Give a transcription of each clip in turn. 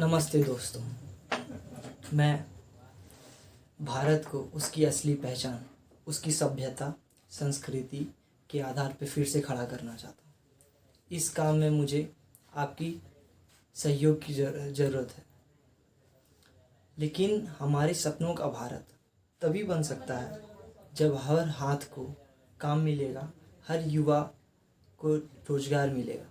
नमस्ते दोस्तों। मैं भारत को उसकी असली पहचान, उसकी सभ्यता, संस्कृति के आधार पर फिर से खड़ा करना चाहता हूँ। इस काम में मुझे आपकी सहयोग की ज़रूरत है। लेकिन हमारे सपनों का भारत तभी बन सकता है जब हर हाथ को काम मिलेगा, हर युवा को रोजगार मिलेगा।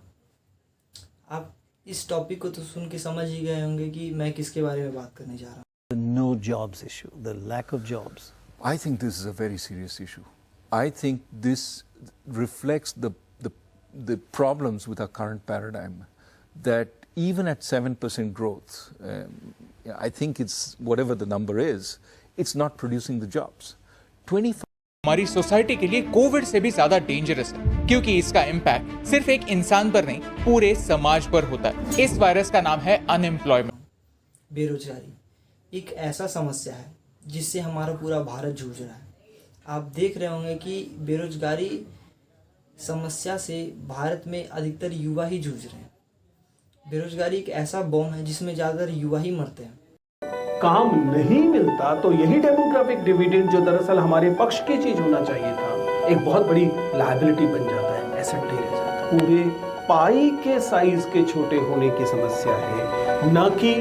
आप इस टॉपिक को तो सुन के समझ ही गए होंगे कि मैं किसके बारे में बात करने जा रहा हूँ। The no jobs issue, the lack of jobs. I think this is a very serious issue. I think this reflects the problems with our current paradigm, that even at 7% growth, I think it's whatever the number is, it's not producing the jobs. 25 हमारी society के लिए Covid से भी ज्यादा dangerous है, क्योंकि इसका impact सिर्फ एक इंसान पर नहीं, पूरे समाज पर होता है। इस वायरस का नाम है अनएम्प्लॉयमेंट। बेरोजगारी एक ऐसा समस्या है जिससे हमारा पूरा भारत जूझ रहा है। आप देख रहे होंगे कि बेरोजगारी समस्या से भारत में अधिकतर युवा ही जूझ रहे हैं। बेरोजगारी एक ऐसा बॉम्ब है जिसमें ज़्यादातर युवा ही मरते हैं। काम नहीं मिलता तो यही डेमोग्राफिक डिविडेंड, जो दरअसल हमारे पक्ष की चीज होना चाहिए था, एक बहुत बड़ी लायबिलिटी बन जाता है, एसेट नहीं रह जाता। पूरे पाई के साइज के छोटे होने की समस्या है, न कि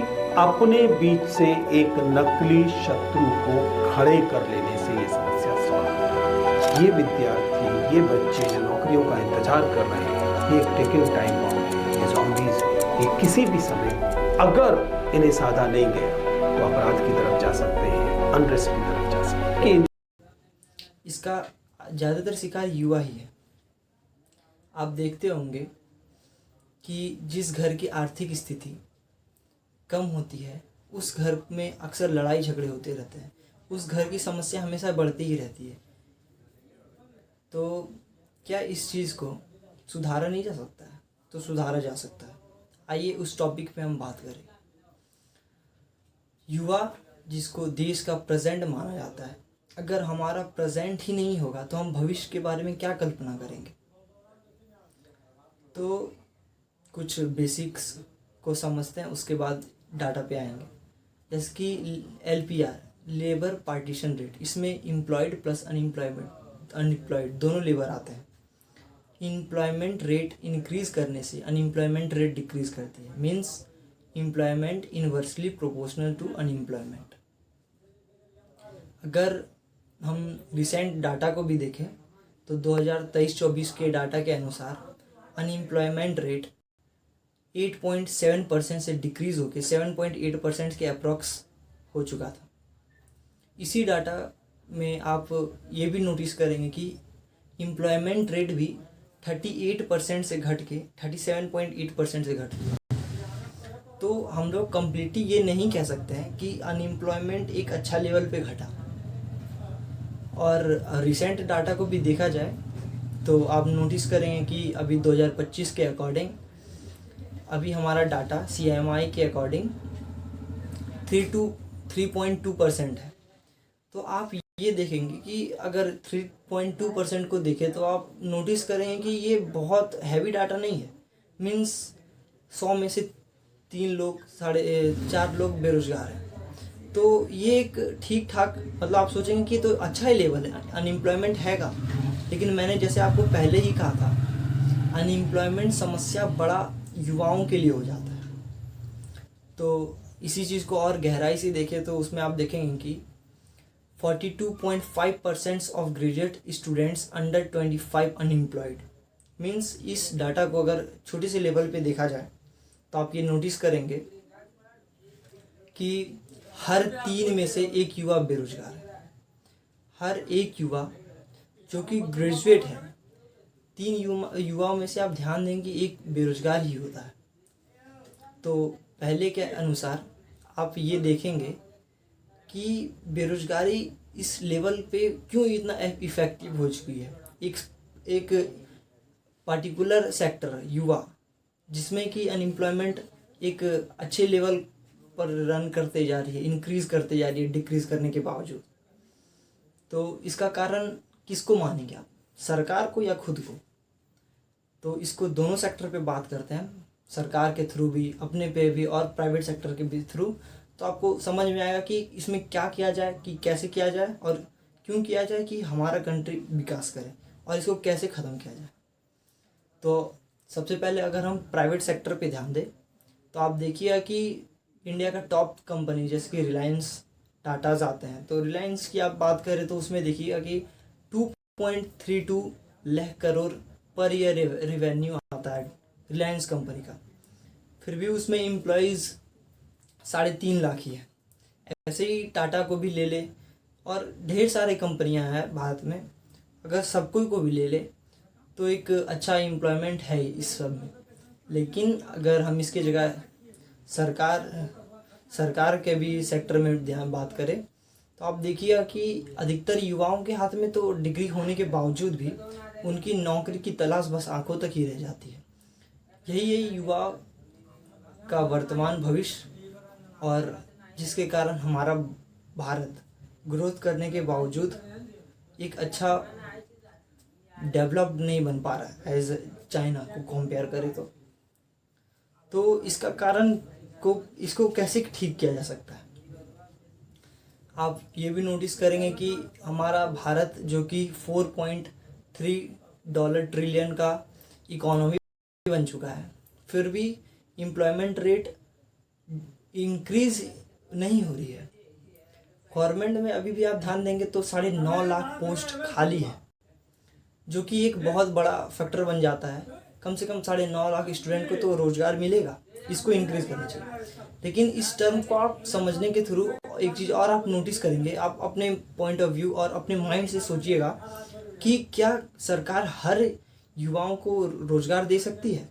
अपने बीच से एक नकली शत्रु को खड़े कर लेने से ये समस्या सॉल्व। ये विद्यार्थी, ये बच्चे जो नौकरियों का इंतजार कर रहे हैं, ये एक टेकिंग टाइम बॉम्ब है, ये ज़ॉम्बीज़ है। ये किसी भी समय अगर इन्हें साधा नहीं गया तो अपराध की तरफ जा सकते हैं, अनरेस्ट की तरफ जा सकते हैं। इसका ज़्यादातर शिकार युवा ही है। आप देखते होंगे कि जिस घर की आर्थिक स्थिति कम होती है उस घर में अक्सर लड़ाई झगड़े होते रहते हैं, उस घर की समस्या हमेशा बढ़ती ही रहती है। तो क्या इस चीज़ को सुधारा नहीं जा सकता है? तो सुधारा जा सकता है। आइए उस टॉपिक पे हम बात करें। युवा, जिसको देश का प्रेजेंट माना जाता है, अगर हमारा प्रेजेंट ही नहीं होगा तो हम भविष्य के बारे में क्या कल्पना करेंगे? तो कुछ बेसिक्स को समझते हैं, उसके बाद डाटा पे आएंगे। जैसे कि LPR, लेबर पार्टीशन रेट, इसमें एम्प्लॉयड प्लस अनएम्प्लॉयड दोनों लेबर आते हैं। एम्प्लॉयमेंट रेट इंक्रीज करने से अनएम्प्लॉयमेंट रेट डिक्रीज करती है, means employment inversely proportional to unemployment. अगर हम रिसेंट डाटा को भी देखें तो 2023-24 के डाटा के अनुसार अनएम्प्लॉयमेंट रेट 8.7% से डिक्रीज़ होकर 7.8% के अप्रॉक्स हो चुका था। इसी डाटा में आप ये भी नोटिस करेंगे कि एम्प्लॉयमेंट रेट भी 38% से घट के 37.8% से घट गया। तो हम लोग कम्प्लीटली ये नहीं कह सकते हैं कि अनएम्प्लॉयमेंट एक अच्छा लेवल पे घटा। और रिसेंट डाटा को भी देखा जाए तो आप नोटिस करेंगे कि अभी 2025 के अकॉर्डिंग अभी हमारा डाटा CMI के अकॉर्डिंग 3.2% है। तो आप ये देखेंगे कि अगर 3.2% को देखें तो आप नोटिस करेंगे कि ये बहुत हैवी डाटा नहीं है। मीन्स 100 में से 3 लोग, 4.5 लोग बेरोजगार हैं। तो ये एक ठीक ठाक, मतलब आप सोचेंगे कि तो अच्छा ही लेवल है, अनएम्प्लॉयमेंट हैगा। लेकिन मैंने जैसे आपको पहले ही कहा था, अनएम्प्लॉयमेंट समस्या बड़ा युवाओं के लिए हो जाता है। तो इसी चीज़ को और गहराई से देखें तो उसमें आप देखेंगे कि 42.5% of graduate students under 25 unemployed. Means इस डाटा को अगर छोटे से लेवल पे देखा जाए तो आप ये नोटिस करेंगे कि हर 3 में से 1 युवा बेरोजगार है। हर एक युवा जो कि ग्रेजुएट है, 3 युवाओं में से आप ध्यान देंगे कि 1 बेरोजगार ही होता है। तो पहले के अनुसार आप ये देखेंगे कि बेरोजगारी इस लेवल पे क्यों इतना इफ़ेक्टिव हो चुकी है। एक पार्टिकुलर सेक्टर युवा, जिसमें कि अनएम्प्लॉयमेंट एक अच्छे लेवल पर रन करते जा रही है, इंक्रीज़ करते जा रही है डिक्रीज़ करने के बावजूद। तो इसका कारण किसको मानेंगे आप, सरकार को या खुद को? तो इसको दोनों सेक्टर पे बात करते हैं। सरकार के थ्रू भी, अपने पे भी और प्राइवेट सेक्टर के भी थ्रू, तो आपको समझ में आएगा कि इसमें क्या किया जाए, कि कैसे किया जाए और क्यों किया जाए कि हमारा कंट्री विकास करे, और इसको कैसे ख़त्म किया जाए। तो सबसे पहले अगर हम प्राइवेट सेक्टर पे ध्यान दें तो आप देखिए कि इंडिया का टॉप कंपनी जैसे कि रिलायंस, टाटाज आते हैं। तो रिलायंस की आप बात करें तो उसमें देखिएगा कि 2.32 lakh crore per year revenue आता है रिलायंस कंपनी का, फिर भी उसमें एम्प्लॉयज़ 3.5 लाख ही है। ऐसे ही टाटा को भी ले ले और ढेर सारी कंपनियां हैं भारत में, अगर सबको को भी ले ले तो एक अच्छा एम्प्लॉयमेंट है इस सब में। लेकिन अगर हम इसके जगह सरकार के भी सेक्टर में ध्यान बात करें तो आप देखिएगा कि अधिकतर युवाओं के हाथ में तो डिग्री होने के बावजूद भी उनकी नौकरी की तलाश बस आंखों तक ही रह जाती है। यही युवा का वर्तमान भविष्य, और जिसके कारण हमारा भारत ग्रोथ करने के बावजूद एक अच्छा डेवलप्ड नहीं बन पा रहा है एज चाइना को कंपेयर करें तो इसका कारण इसको कैसे ठीक किया जा सकता है। आप ये भी नोटिस करेंगे कि हमारा भारत जो कि $4.3 ट्रिलियन का इकोनॉमी बन चुका है, फिर भी एम्प्लॉयमेंट रेट इंक्रीज नहीं हो रही है। गवर्नमेंट में अभी भी आप ध्यान देंगे तो 9.5 लाख पोस्ट खाली है, जो कि एक बहुत बड़ा फैक्टर बन जाता है। कम से कम 9.5 लाख स्टूडेंट को तो रोजगार मिलेगा, इसको इंक्रीज करना चाहिए। लेकिन इस टर्म को आप समझने के थ्रू एक चीज़ और आप नोटिस करेंगे, आप अपने पॉइंट ऑफ व्यू और अपने माइंड से सोचिएगा कि क्या सरकार हर युवाओं को रोजगार दे सकती है।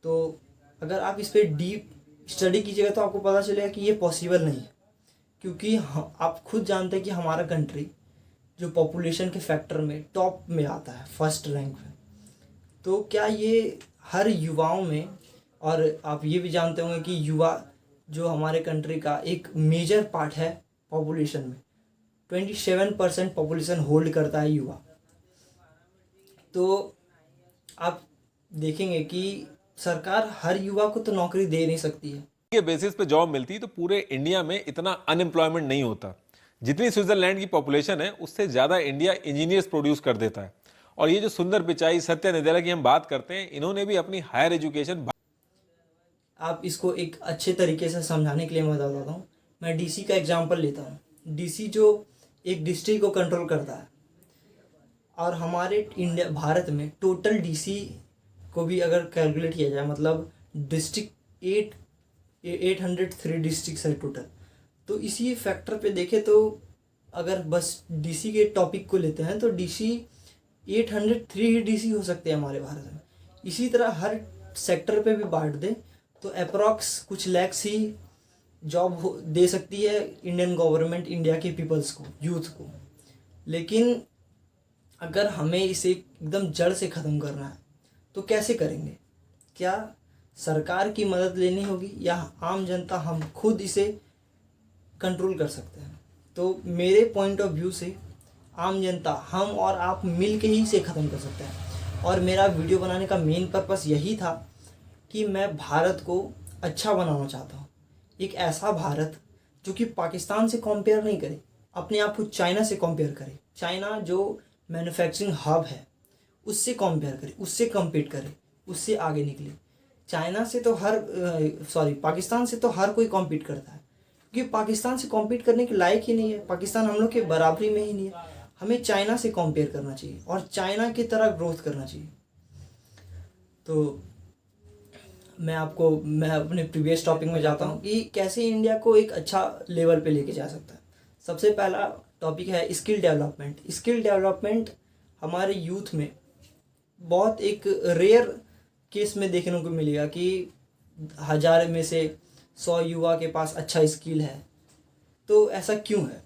तो अगर आप इस पर डीप स्टडी कीजिएगा तो आपको पता चलेगा कि ये पॉसिबल नहीं है, क्योंकि आप खुद जानते हैं कि हमारा कंट्री जो पॉपुलेशन के फैक्टर में टॉप में आता है, फर्स्ट रैंक में, तो क्या ये हर युवाओं में, और आप ये भी जानते होंगे कि युवा जो हमारे कंट्री का एक मेजर पार्ट है पॉपुलेशन में, 27% पॉपुलेशन होल्ड करता है युवा। तो आप देखेंगे कि सरकार हर युवा को तो नौकरी दे नहीं सकती है। के बेसिस पे जॉब मिलती तो पूरे इंडिया में इतना अनएम्प्लॉयमेंट नहीं होता। जितनी स्विट्जरलैंड की पॉपुलेशन है उससे ज़्यादा इंडिया इंजीनियर्स प्रोड्यूस कर देता है। और ये जो सुंदर पिचाई, सत्या नडेला की हम बात करते हैं, इन्होंने भी अपनी हायर एजुकेशन। आप इसको एक अच्छे तरीके से समझाने के लिए मैं बताता हूँ। मैं डीसी का एग्जांपल लेता हूँ। डीसी जो एक डिस्ट्रिक्ट को कंट्रोल करता है, और हमारे भारत में टोटल डीसी को भी अगर कैलकुलेट किया जाए, मतलब डिस्ट्रिक्ट 803 डिस्ट्रिक्ट है टोटल। तो इसी फैक्टर पे देखें तो अगर बस डीसी के टॉपिक को लेते हैं तो डीसी 803 डीसी हो सकते हैं हमारे भारत में। इसी तरह हर सेक्टर पे भी बांट दें तो अप्रॉक्स कुछ लैक्स ही जॉब दे सकती है इंडियन गवर्नमेंट इंडिया के पीपल्स को, यूथ को। लेकिन अगर हमें इसे एकदम जड़ से ख़त्म करना है तो कैसे करेंगे? क्या सरकार की मदद लेनी होगी या आम जनता हम खुद इसे कंट्रोल कर सकते हैं? तो मेरे पॉइंट ऑफ व्यू से आम जनता, हम और आप मिल के ही इसे ख़त्म कर सकते हैं। और मेरा वीडियो बनाने का मेन पर्पस यही था कि मैं भारत को अच्छा बनाना चाहता हूँ। एक ऐसा भारत जो कि पाकिस्तान से कंपेयर नहीं करे, अपने आप को चाइना से कंपेयर करे। चाइना जो मैन्युफैक्चरिंग हब है उससे कंपेयर करे, उससे कम्पीट करे, उससे आगे निकले। चाइना से तो पाकिस्तान से तो हर कोई कॉम्पीट करता है, क्योंकि पाकिस्तान से कॉम्पीट करने के लायक ही नहीं है। पाकिस्तान हम लोग के बराबरी में ही नहीं है। हमें चाइना से कंपेयर करना चाहिए और चाइना की तरह ग्रोथ करना चाहिए। तो मैं अपने प्रीवियस टॉपिक में जाता हूँ कि कैसे इंडिया को एक अच्छा लेवल पे लेके जा सकता है। सबसे पहला टॉपिक है स्किल डेवलपमेंट। स्किल डेवलपमेंट हमारे यूथ में बहुत एक रेयर केस में देखने को मिलेगा कि 1000 में से 100 युवा के पास अच्छा स्किल है। तो ऐसा क्यों है?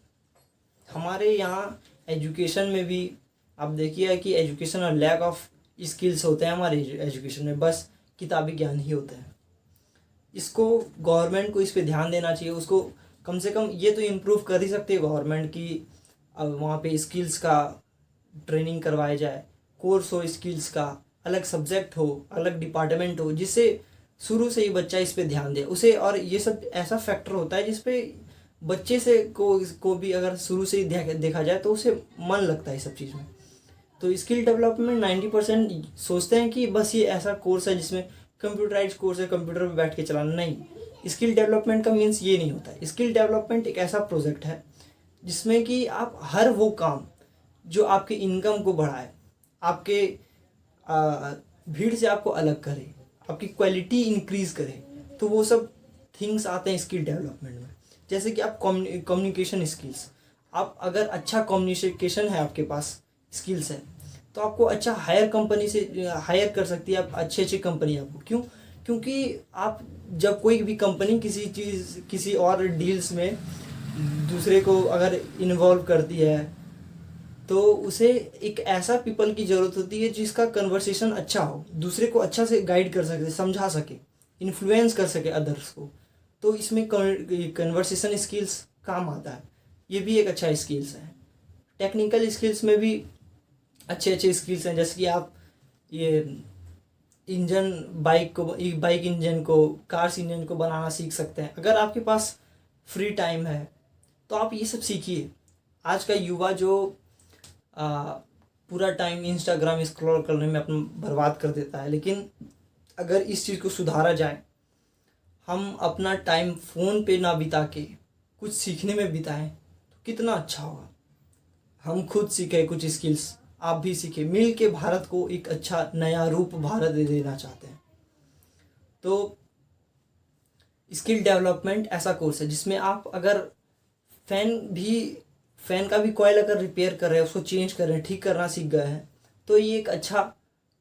हमारे यहाँ एजुकेशन में भी आप देखिए कि एजुकेशन और लैक ऑफ स्किल्स होते हैं हमारे एजुकेशन में, बस किताबी ज्ञान ही होता है। इसको गवर्नमेंट को इस पे ध्यान देना चाहिए। उसको कम से कम ये तो इम्प्रूव कर ही सकती है गवर्नमेंट कि अब वहाँ पे स्किल्स का ट्रेनिंग करवाया जाए, कोर्स हो स्किल्स का, अलग सब्जेक्ट हो, अलग डिपार्टमेंट हो, जिससे शुरू से ही बच्चा इस पे ध्यान दे उसे, और ये सब ऐसा फैक्टर होता है जिसपे बच्चे से को भी अगर शुरू से ही देखा जाए तो उसे मन लगता है सब चीज़ में। तो स्किल डेवलपमेंट 90% सोचते हैं कि बस ये ऐसा कोर्स है जिसमें कंप्यूटराइज कोर्स है, कंप्यूटर पे बैठ के चलाना। नहीं, स्किल डेवलपमेंट का मीन्स ये नहीं होता है। स्किल डेवलपमेंट एक ऐसा प्रोजेक्ट है जिसमें कि आप हर वो काम जो आपके इनकम को बढ़ाए, आपके भीड़ से आपको अलग करे, आपकी क्वालिटी इंक्रीज करे, तो वो सब थिंग्स आते हैं स्किल डेवलपमेंट में। जैसे कि आप कम्युनिकेशन स्किल्स, आप अगर अच्छा कम्युनिकेशन है, आपके पास स्किल्स है, तो आपको अच्छा हायर कंपनी से हायर कर सकती है, आप अच्छी कंपनी आपको। क्यों? क्योंकि आप जब कोई भी कंपनी किसी और डील्स में दूसरे को अगर इन्वॉल्व करती है तो उसे एक ऐसा पीपल की ज़रूरत होती है जिसका कन्वर्सेशन अच्छा हो, दूसरे को अच्छा से गाइड कर सके, समझा सके, इन्फ्लुएंस कर सके अदर्स को। तो इसमें कन्वर्सेशन स्किल्स काम आता है, ये भी एक अच्छा स्किल्स है। टेक्निकल स्किल्स में भी अच्छे स्किल्स हैं, जैसे कि आप ये इंजन बाइक इंजन को, कार्स इंजन को बनाना सीख सकते हैं। अगर आपके पास फ्री टाइम है तो आप ये सब सीखिए। आज का युवा जो पूरा टाइम इंस्टाग्राम स्क्रॉल करने में अपना बर्बाद कर देता है, लेकिन अगर इस चीज़ को सुधारा जाए, हम अपना टाइम फ़ोन पे ना बिता के कुछ सीखने में बिताएं तो कितना अच्छा होगा। हम खुद सीखें कुछ स्किल्स, आप भी सीखें, मिल के भारत को एक अच्छा नया रूप भारत दे देना चाहते हैं। तो स्किल डेवलपमेंट ऐसा कोर्स है जिसमें आप अगर फ़ैन का भी कॉइल अगर रिपेयर कर रहे हैं, उसको चेंज कर रहे हैं, ठीक करना सीख गए हैं, तो ये एक अच्छा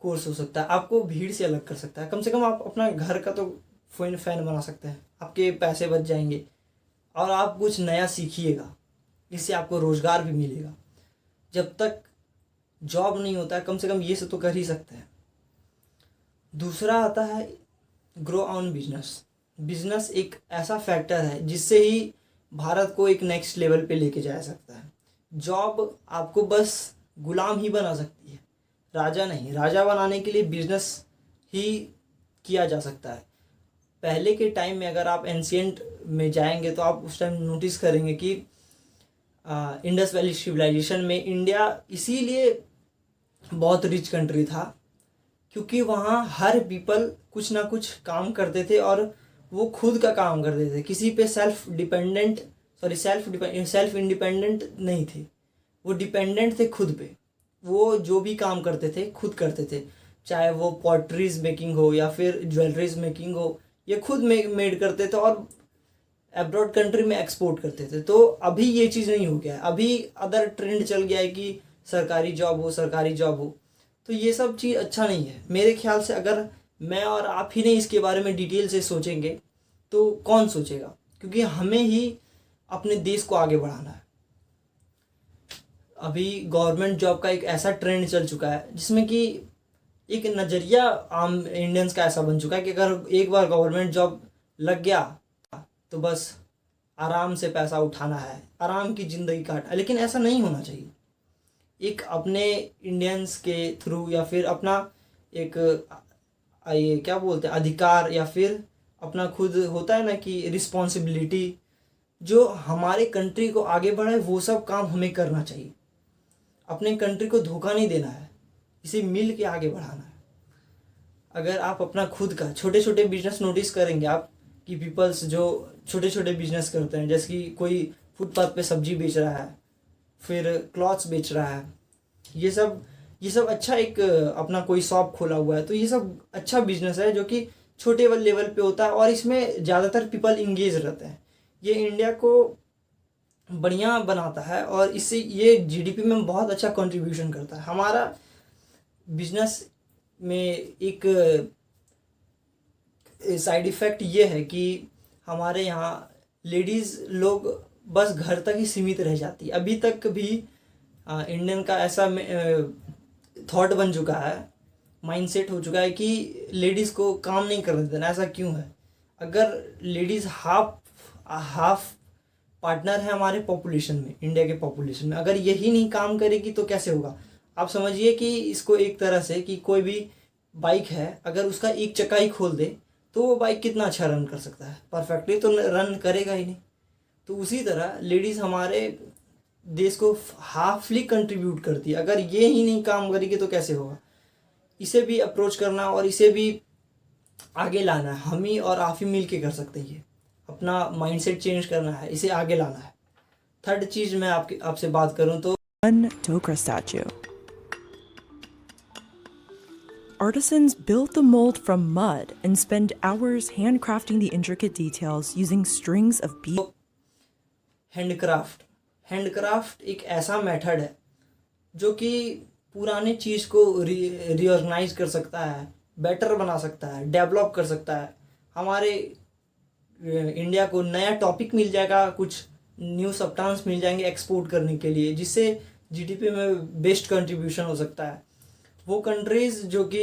कोर्स हो सकता है, आपको भीड़ से अलग कर सकता है। कम से कम आप अपना घर का तो फ़ैन बना सकते हैं, आपके पैसे बच जाएंगे और आप कुछ नया सीखिएगा, इससे आपको रोज़गार भी मिलेगा। जब तक जॉब नहीं होता है, कम से कम ये से तो कर ही सकते हैं। दूसरा आता है ग्रो ऑन बिजनेस एक ऐसा फैक्टर है जिससे ही भारत को एक नेक्स्ट लेवल पे लेके जा सकता है। जॉब आपको बस गुलाम ही बना सकती है, राजा नहीं। राजा बनाने के लिए बिजनेस ही किया जा सकता है। पहले के टाइम में अगर आप एंशियंट में जाएंगे तो आप उस टाइम नोटिस करेंगे कि इंडस वैली सिविलाइजेशन में इंडिया इसीलिए बहुत रिच कंट्री था क्योंकि वहाँ हर पीपल कुछ ना कुछ काम करते थे और वो खुद का काम करते थे, किसी पे सेल्फ इंडिपेंडेंट नहीं थे, वो डिपेंडेंट थे खुद पे। वो जो भी काम करते थे खुद करते थे, चाहे वो पॉटरीज मेकिंग हो या फिर ज्वेलरीज मेकिंग हो, ये खुद मेड करते थे और अब्रॉड कंट्री में एक्सपोर्ट करते थे। तो अभी ये चीज़ नहीं हो गया है, अभी अदर ट्रेंड चल गया है कि सरकारी जॉब हो, तो ये सब चीज़ अच्छा नहीं है मेरे ख्याल से। अगर मैं और आप ही नहीं इसके बारे में डिटेल से सोचेंगे तो कौन सोचेगा, क्योंकि हमें ही अपने देश को आगे बढ़ाना है। अभी गवर्नमेंट जॉब का एक ऐसा ट्रेंड चल चुका है जिसमें कि एक नज़रिया आम इंडियंस का ऐसा बन चुका है कि अगर एक बार गवर्नमेंट जॉब लग गया तो बस आराम से पैसा उठाना है, आराम की ज़िंदगी काटना है। लेकिन ऐसा नहीं होना चाहिए। एक अपने इंडियंस के थ्रू या फिर अपना एक ये क्या बोलते हैं अधिकार या फिर अपना खुद होता है ना कि रिस्पॉन्सिबिलिटी, जो हमारे कंट्री को आगे बढ़ाए वो सब काम हमें करना चाहिए। अपने कंट्री को धोखा नहीं देना है, इसे मिल के आगे बढ़ाना है। अगर आप अपना खुद का छोटे छोटे बिजनेस नोटिस करेंगे आप कि पीपल्स जो छोटे छोटे बिजनेस करते हैं, जैसे कि कोई फुटपाथ पे सब्जी बेच रहा है, फिर क्लॉथ्स बेच रहा है, ये सब अच्छा एक अपना कोई शॉप खोला हुआ है, तो ये सब अच्छा बिजनेस है जो कि छोटे लेवल पे होता है और इसमें ज़्यादातर पीपल इंगेज रहते हैं। ये इंडिया को बढ़िया बनाता है और इससे ये जीडीपी में बहुत अच्छा कंट्रीब्यूशन करता है। हमारा बिजनेस में एक साइड इफ़ेक्ट ये है कि हमारे यहाँ लेडीज़ लोग बस घर तक ही सीमित रह जाती है। अभी तक भी इंडियन का ऐसा थॉट बन चुका है, माइंडसेट हो चुका है कि लेडीज़ को काम नहीं करने देना। ऐसा क्यों है? अगर लेडीज़ हाफ पार्टनर है हमारे पॉपुलेशन में, इंडिया के पॉपुलेशन में, अगर यही नहीं काम करेगी तो कैसे होगा? आप समझिए कि इसको एक तरह से कि कोई भी बाइक है, अगर उसका एक चक्का ही खोल दे तो वो बाइक कितना अच्छा रन कर सकता है, परफेक्टली तो रन करेगा ही नहीं। तो उसी तरह लेडीज़ हमारे देश को हाफली कंट्रीब्यूट करती है। अगर ये ही नहीं काम करेगी तो कैसे होगा। इसे भी अप्रोच करना और इसे भी आगे लाना है, हम ही और आप ही मिल के कर सकते हैं। ये अपना माइंडसेट चेंज करना है, इसे आगे लाना है। थर्ड चीज़ मैं आपसे बात करूं तो One Dokra statue. Artisans build the mold from mud and spend hours handcrafting the intricate details using strings of beads. Handcraft एक ऐसा मेथड है जो कि पुराने चीज़ को रीऑर्गेनाइज कर सकता है, बेटर बना सकता है, डेवलप कर सकता है। हमारे इंडिया को नया टॉपिक मिल जाएगा, कुछ न्यू सब्सटेंस मिल जाएंगे एक्सपोर्ट करने के लिए, जिससे जीडीपी में बेस्ट कंट्रीब्यूशन हो सकता है। वो कंट्रीज़ जो कि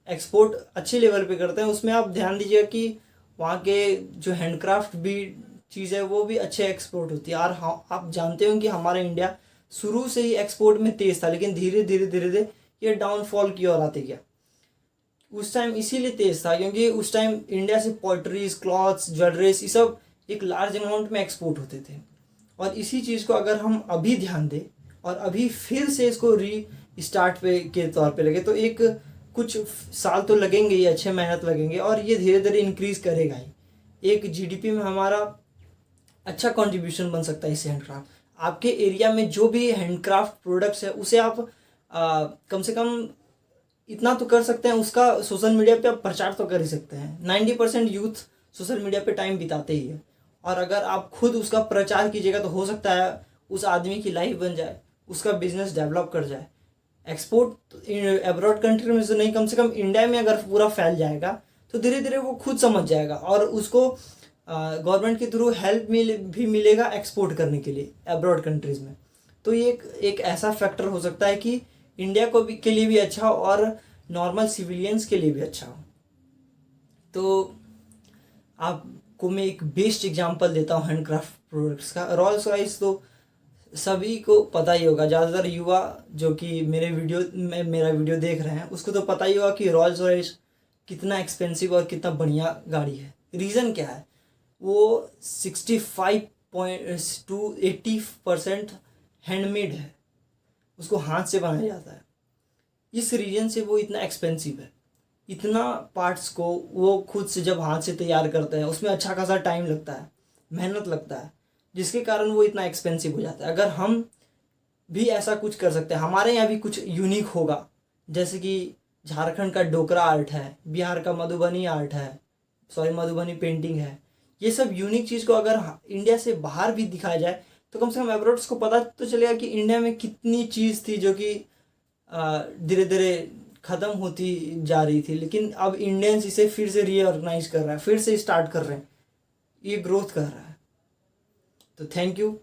एक्सपोर्ट अच्छे लेवल पे करते हैं उसमें आप ध्यान दीजिएगा कि वहाँ के जो हैंडक्राफ्ट भी चीज़ है वो भी अच्छे एक्सपोर्ट होती है। और आप जानते हो कि हमारा इंडिया शुरू से ही एक्सपोर्ट में तेज़ था, लेकिन धीरे धीरे ये डाउनफॉल की ओर आते गया। उस टाइम इसीलिए तेज़ था क्योंकि उस टाइम इंडिया से पोल्ट्रीज, क्लॉथ्स, ज्वेलरीज ये सब एक लार्ज अमाउंट में एक्सपोर्ट होते थे। और इसी चीज़ को अगर हम अभी ध्यान दें और अभी फिर से इसको रीस्टार्ट के तौर पे लगे तो एक कुछ साल तो लगेंगे ही, अच्छे मेहनत लगेंगे और ये धीरे धीरे इंक्रीज़ करेगा ही। एक जीडीपी में हमारा अच्छा कंट्रीब्यूशन बन सकता है इससे हैंडक्राफ्ट। आपके एरिया में जो भी हैंडक्राफ्ट प्रोडक्ट्स है उसे आप कम से कम इतना तो कर सकते हैं, उसका सोशल मीडिया पे आप प्रचार तो कर ही सकते हैं। 90% यूथ सोशल मीडिया पे टाइम बिताते ही है और अगर आप खुद उसका प्रचार कीजिएगा तो हो सकता है उस आदमी की लाइफ बन जाए, उसका बिजनेस डेवलप कर जाए। एक्सपोर्ट अब्रॉड कंट्री में से नहीं, कम से कम इंडिया में अगर पूरा फैल जाएगा तो धीरे धीरे वो खुद समझ जाएगा और उसको गवर्नमेंट के थ्रू हेल्प भी मिलेगा एक्सपोर्ट करने के लिए अब्रॉड कंट्रीज़ में। तो ये एक ऐसा फैक्टर हो सकता है कि इंडिया को भी के लिए भी अच्छा हो और नॉर्मल सिविलियंस के लिए भी अच्छा हो। तो आपको मैं एक बेस्ट एग्जांपल देता हूँ हैंडक्राफ्ट प्रोडक्ट्स का। रॉल्स रॉयस तो सभी को पता ही होगा, ज़्यादातर युवा जो कि मेरा वीडियो देख रहे हैं उसको तो पता ही होगा कि रॉल्स रॉयस कितना एक्सपेंसिव और कितना बढ़िया गाड़ी है। रीज़न क्या है? वो 65 to 80% हैंडमेड है, उसको हाथ से बनाया जाता है। इस रीजन से वो इतना एक्सपेंसिव है। इतना पार्ट्स को वो खुद से जब हाथ से तैयार करते हैं उसमें अच्छा खासा टाइम लगता है, मेहनत लगता है, जिसके कारण वो इतना एक्सपेंसिव हो जाता है। अगर हम भी ऐसा कुछ कर सकते हैं, हमारे यहाँ भी कुछ यूनिक होगा, जैसे कि झारखंड का डोकरा आर्ट है, बिहार का मधुबनी आर्ट है, मधुबनी पेंटिंग है, ये सब यूनिक चीज़ को अगर इंडिया से बाहर भी दिखाया जाए तो कम से कम अब्रॉड्स को पता तो चलेगा कि इंडिया में कितनी चीज़ थी जो कि धीरे धीरे ख़त्म होती जा रही थी, लेकिन अब इंडियंस इसे फिर से रीऑर्गेनाइज कर रहा है, फिर से स्टार्ट कर रहे हैं, ये ग्रोथ कर रहा है। तो थैंक यू।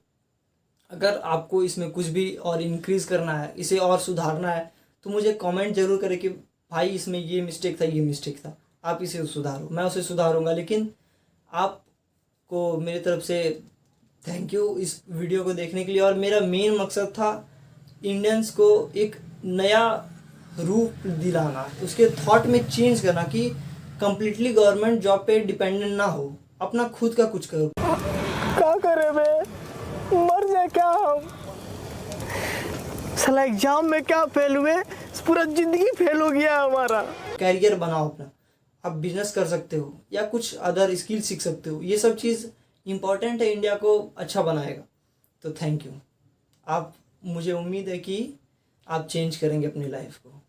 अगर आपको इसमें कुछ भी और इंक्रीज़ करना है, इसे और सुधारना है तो मुझे कमेंट जरूर करें कि भाई इसमें ये मिस्टेक था, ये मिस्टेक था, आप इसे सुधारो। मैं उसे सुधारूंगा, लेकिन आपको मेरी तरफ से थैंक यू इस वीडियो को देखने के लिए। और मेरा मेन मकसद था इंडियंस को एक नया रूप दिलाना, उसके थॉट में चेंज करना कि कंप्लीटली गवर्नमेंट जॉब पे डिपेंडेंट ना हो, अपना खुद का कुछ करो। क्या करे बे, मर जाए क्या हम? साला एग्जाम में क्या फेल हुए, पूरा जिंदगी फेल हो गया हमारा। कैरियर बनाओ अपना, आप बिजनेस कर सकते हो या कुछ अदर स्किल सीख सकते हो, ये सब चीज़ इम्पॉर्टेंट है, इंडिया को अच्छा बनाएगा। तो थैंक यू। आप, मुझे उम्मीद है कि आप चेंज करेंगे अपनी लाइफ को।